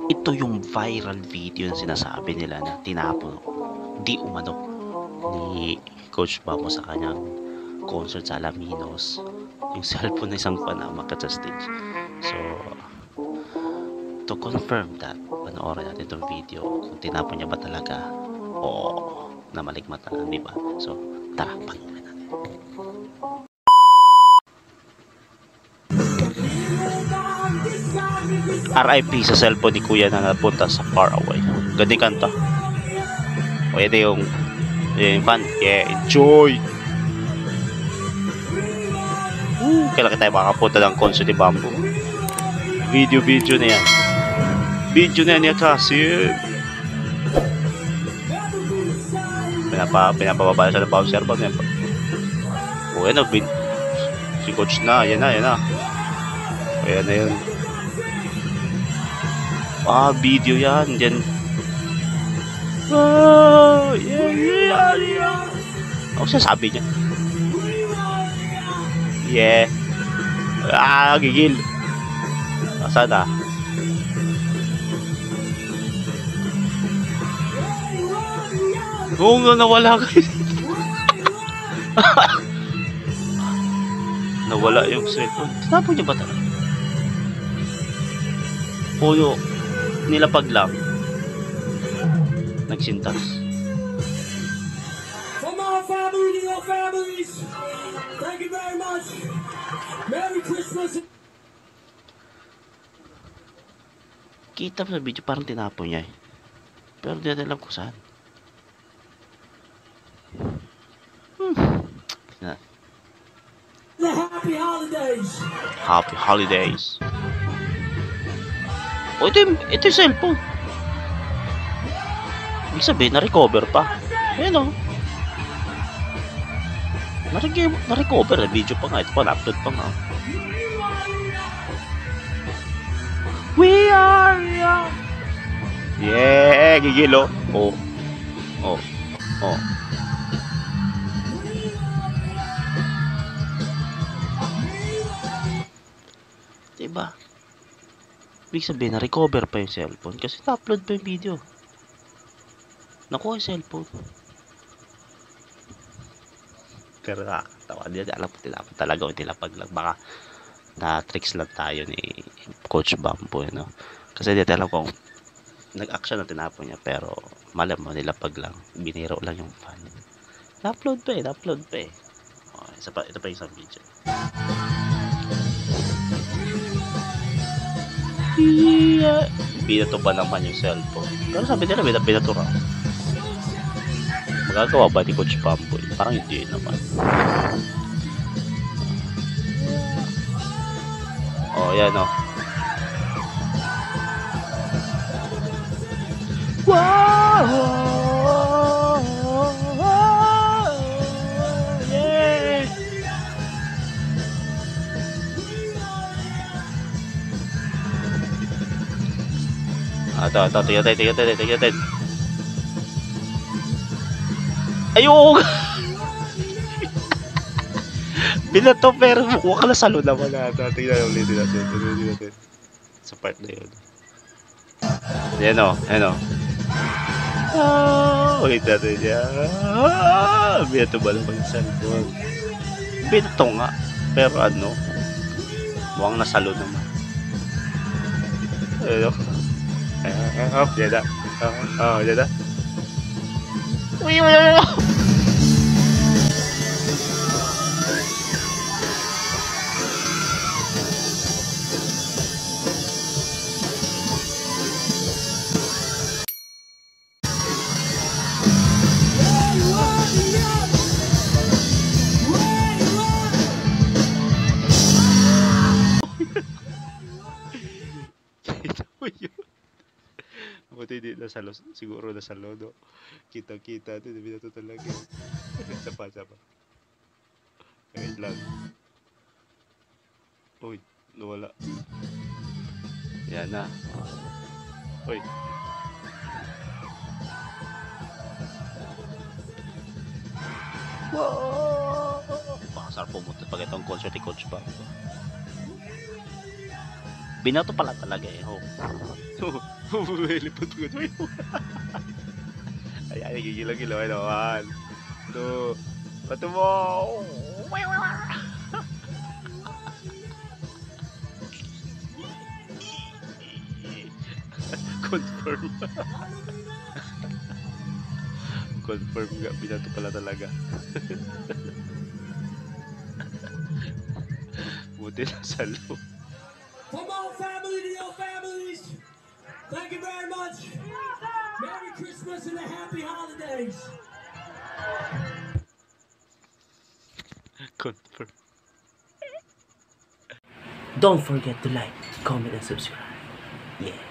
Ito yung viral video na sinasabi nila na tinapon di umano ni Coach Bamo sa kanyang concert sa Alaminos yung cellphone na isang panamakat sa stage. So, to confirm that, panoorin natin itong video kung tinapon niya ba talaga o na malikmata lang, di ba? So, tara, panoorin natin. RIP sa cellphone ni Kuya na napunta sa far away. Ganding kanta. O, ito yung fan. Yeah, enjoy! Kailan tayo makapunta ng concert ni Bamboo. Video na yan. Video na yan kasi. Pinapababa siya ng bouncer ba? O, yan o. Si coach na. Yan na. O, yan na yun. Video yan. Yan. Ano sasabi niya? Yeah. Gigil. Asan na? Oo nga, nawala kayo. Nawala yung cellphone. Tinapon niya ba talaga? O nilapag lang. Nagsintas. From our family to your families, thank you very much. Merry Christmas. Kita sa video parang tinapon niya eh. Pero di natin alam kung saan. The happy holidays. Happy holidays. O ito yung cellphone. Ibig sabihin, na-recover pa. Ayan o. Na-recover. Na-video pa nga. Ito pa, na-upload pa nga. We are young. Yeah, gigil o. Oh. Diba? Ibig sabihin, na-recover pa yung cellphone kasi na-upload pa yung video. Nakuha yung cellphone. Pero nakakatawa. Hindi alam ko tinapag talaga o tinapag lang. Baka na-tricks lang tayo ni Coach Bamboo. No? Kasi hindi alam kung nag-action na tinapon niya. Pero malam mo, nilapag lang. Biniro lang yung fan. Na-upload pa eh. Okay, ito pa yung isang video. Yeah. Binato ba naman yung cellphone? Pero sabi nila, binato raw. Magagawa ba ni Coach Bamboo? Parang hindi naman. Oh, yan o. Wow! Yeah! Ito, tingnan. Ayun! Binato pero mukha ka na salo naman natin. Tingnan ulitin natin. Sa part na yun. Yan o. Ulit natin yan. Binato ba naman yung cellphone? Binato nga. Pero ano? Mukhang nasalo naman. Yan na. Yan na. Uy! Buti hindi nasalo, siguro nasalo, no? Kita-kita, ito binato talaga. Sapa. Wait lang. Uy, nawala. Yan na. Uy. Wow! Pakasarap pumunta pag itong concert ni Coach Bamboo. Binato pala talaga eh. Lumilipad ko doon. Ayan, nagigila-gila. Ano, 1, 2, pato mo! Confirm. Confirm nga, binato pala talaga. Buti na sa loob. From our family to your families, thank you very much. Merry Christmas and a happy holidays. Confirm. Don't forget to like, comment, and subscribe. Yeah.